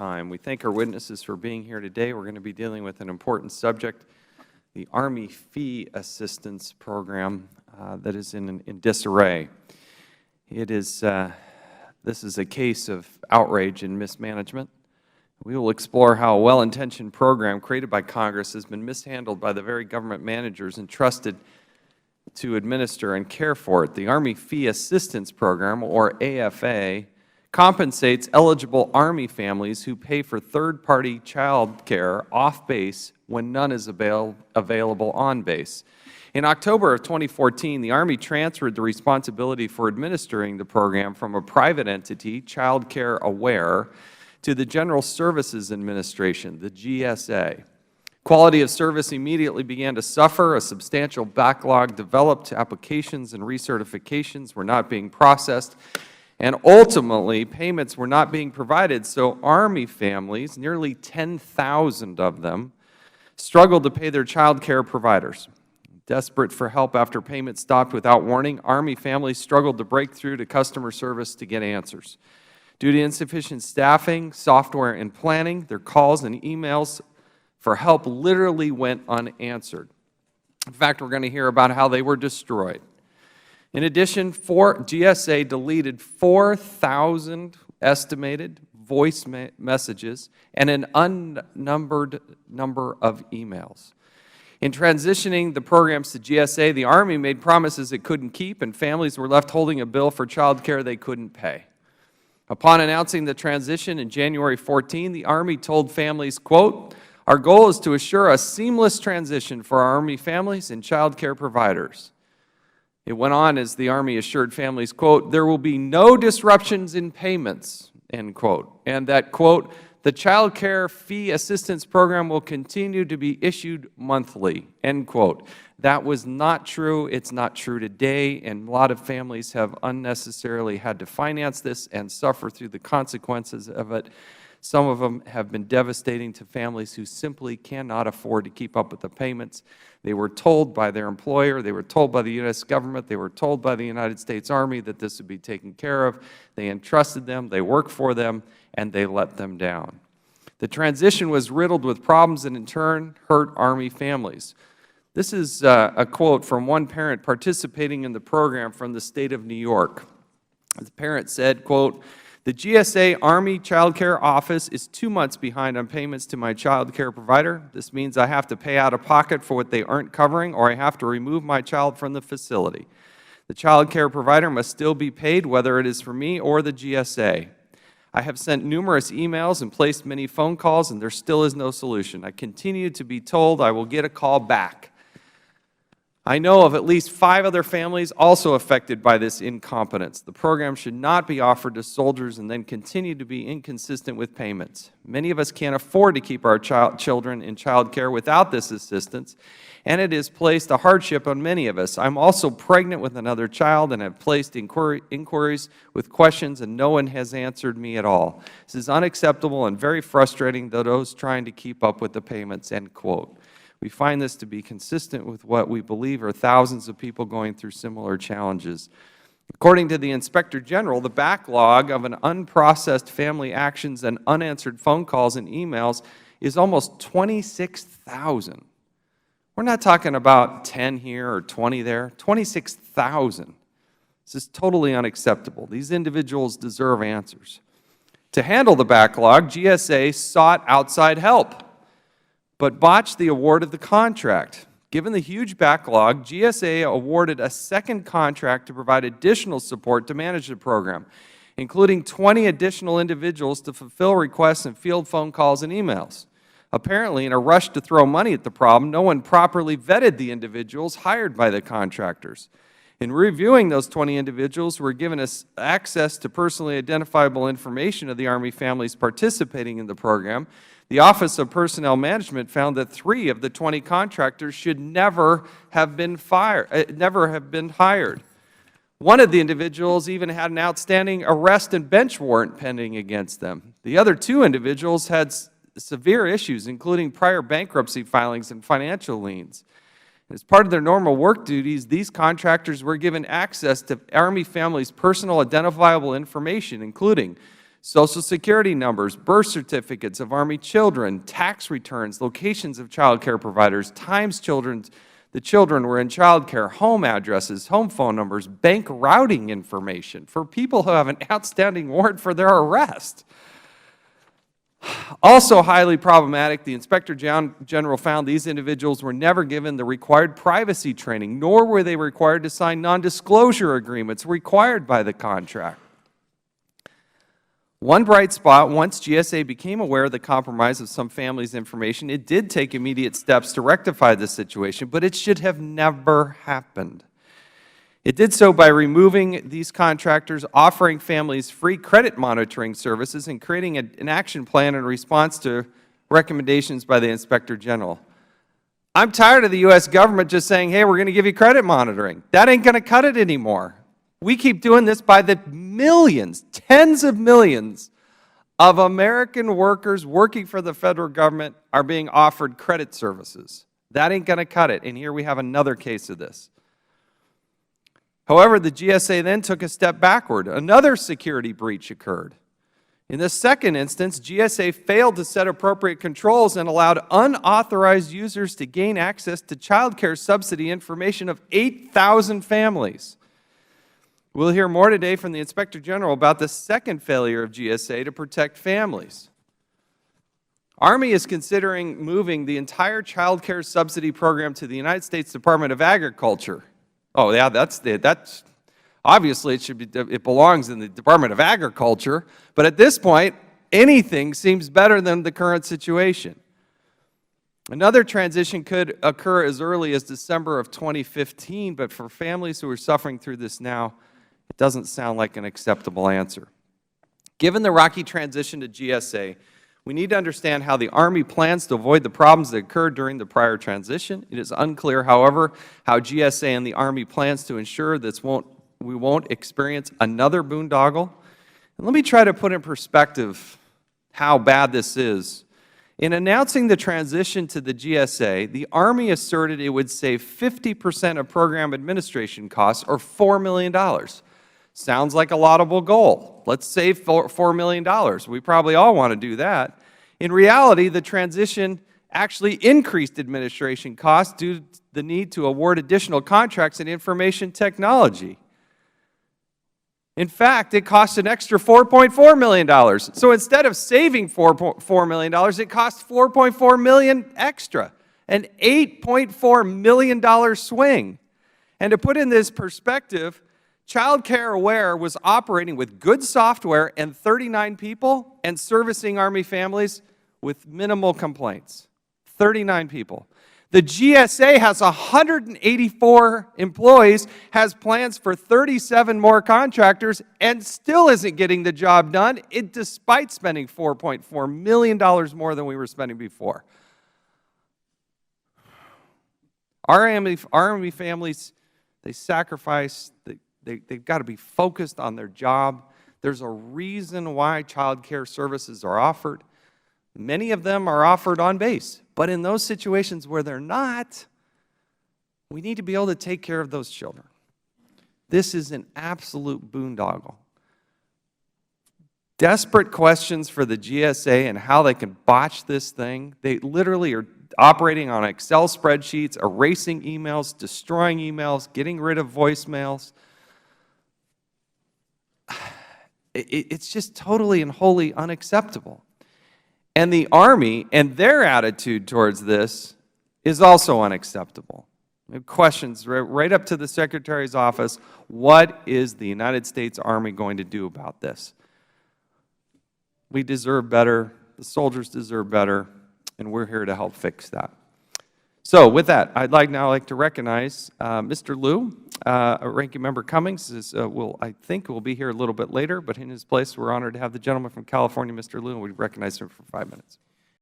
time. We thank our witnesses for being here today. We're going to be dealing with an important subject, the Army Fee Assistance Program that is in disarray. This is a case of outrage and mismanagement. We will explore how a well-intentioned program created by Congress has been mishandled by the very government managers entrusted to administer and care for it. The Army Fee Assistance Program, or AFA, compensates eligible Army families who pay for third-party child care off-base when none is available on base. In October of 2014, the Army transferred the responsibility for administering the program from a private entity, Child Care Aware, to the General Services Administration, the GSA. Quality of service immediately began to suffer. A substantial backlog developed. Applications and recertifications were not being processed. And ultimately, payments were not being provided, so Army families, nearly 10,000 of them, struggled to pay their child care providers. Desperate for help after payments stopped without warning, Army families struggled to break through to customer service to get answers. Due to insufficient staffing, software, and planning, their calls and emails for help literally went unanswered. In fact, we're going to hear about how they were destroyed. In addition, GSA deleted 4,000 estimated voice messages and an unnumbered number of emails. In transitioning the programs to GSA, the Army made promises it couldn't keep, and families were left holding a bill for child care they couldn't pay. Upon announcing the transition in January 14, the Army told families, quote, "Our goal is to assure a seamless transition for our Army families and child care providers." It went on as the Army assured families, quote, "There will be no disruptions in payments," end quote, and that, quote, "the Child Care Fee Assistance Program will continue to be issued monthly," end quote. That was not true. It's not true today, and a lot of families have unnecessarily had to finance this and suffer through the consequences of it. Some of them have been devastating to families who simply cannot afford to keep up with the payments. They were told by their employer, they were told by the U.S. government, they were told by the United States Army that this would be taken care of. They entrusted them, they worked for them, and they let them down. The transition was riddled with problems and in turn hurt Army families. This is a quote from one parent participating in the program from the state of New York. The parent said, quote, "The GSA Army Child Care Office is 2 months behind on payments to my child care provider. This means I have to pay out of pocket for what they aren't covering, or I have to remove my child from the facility. The child care provider must still be paid, whether it is for me or the GSA. I have sent numerous emails and placed many phone calls, and there still is no solution. I continue to be told I will get a call back. I know of at least 5 other families also affected by this incompetence. The program should not be offered to soldiers and then continue to be inconsistent with payments. Many of us can't afford to keep our children in child care without this assistance, and it has placed a hardship on many of us. I'm also pregnant with another child and have placed inquiries with questions, and no one has answered me at all. This is unacceptable and very frustrating to those trying to keep up with the payments," end quote. We find this to be consistent with what we believe are thousands of people going through similar challenges. According to the Inspector General, the backlog of an unprocessed family actions and unanswered phone calls and emails is almost 26,000. We're not talking about 10 here or 20 there, 26,000. This is totally unacceptable. These individuals deserve answers. To handle the backlog, GSA sought outside help, but botched the award of the contract. Given the huge backlog, GSA awarded a second contract to provide additional support to manage the program, including 20 additional individuals to fulfill requests and field phone calls and emails. Apparently, in a rush to throw money at the problem, no one properly vetted the individuals hired by the contractors. In reviewing those 20 individuals who were given us access to personally identifiable information of the Army families participating in the program, the Office of Personnel Management found that 3 of the 20 contractors should never have been hired. One of the individuals even had an outstanding arrest and bench warrant pending against them. The other 2 individuals had severe issues, including prior bankruptcy filings and financial liens. As part of their normal work duties, these contractors were given access to Army families' personal identifiable information, including Social Security numbers, birth certificates of Army children, tax returns, locations of child care providers, times the children were in child care, home addresses, home phone numbers, bank routing information for people who have an outstanding warrant for their arrest. Also highly problematic, the Inspector General found these individuals were never given the required privacy training, nor were they required to sign non-disclosure agreements required by the contract. One bright spot, once GSA became aware of the compromise of some families' information, it did take immediate steps to rectify the situation, but it should have never happened. It did so by removing these contractors, offering families free credit monitoring services, and creating an action plan in response to recommendations by the Inspector General. I'm tired of the U.S. government just saying, hey, we're going to give you credit monitoring. That ain't going to cut it anymore. We keep doing this by the millions, tens of millions of American workers working for the Federal Government are being offered credit services. That ain't going to cut it, and here we have another case of this. However, the GSA then took a step backward. Another security breach occurred. In the second instance, GSA failed to set appropriate controls and allowed unauthorized users to gain access to child care subsidy information of 8,000 families. We'll hear more today from the Inspector General about the second failure of GSA to protect families. Army is considering moving the entire child care subsidy program to the United States Department of Agriculture. Oh, yeah, that's obviously it belongs in the Department of Agriculture, but at this point, anything seems better than the current situation. Another transition could occur as early as December of 2015, but for families who are suffering through this now, it doesn't sound like an acceptable answer. Given the rocky transition to GSA, we need to understand how the Army plans to avoid the problems that occurred during the prior transition. It is unclear, however, how GSA and the Army plans to ensure we won't experience another boondoggle. And let me try to put in perspective how bad this is. In announcing the transition to the GSA, the Army asserted it would save 50% of program administration costs, or $4 million. Sounds like a laudable goal. Let's save $4 million. We probably all want to do that. In reality, the transition actually increased administration costs due to the need to award additional contracts in information technology. In fact, it cost an extra $4.4 million. So instead of saving $4 million, it cost $4.4 million extra, an $8.4 million swing. And to put in this perspective, Child Care Aware was operating with good software and 39 people and servicing Army families with minimal complaints. 39 people. The GSA has 184 employees, has plans for 37 more contractors, and still isn't getting the job done, despite spending $4.4 million more than we were spending before. Our Army families, they sacrifice, they've got to be focused on their job. There's a reason why child care services are offered. Many of them are offered on base. But in those situations where they're not, we need to be able to take care of those children. This is an absolute boondoggle. Desperate questions for the GSA and how they can botch this thing. They literally are operating on Excel spreadsheets, erasing emails, destroying emails, getting rid of voicemails. It's just totally and wholly unacceptable. And the Army and their attitude towards this is also unacceptable. Questions right up to the Secretary's office, what is the United States Army going to do about this? We deserve better, the soldiers deserve better, and we're here to help fix that. So with that, I'd now like to recognize Mr. Lieu. Ranking Member Cummings I think will be here a little bit later, but in his place, we're honored to have the gentleman from California, Mr. Lieu, and we recognize him for 5 minutes.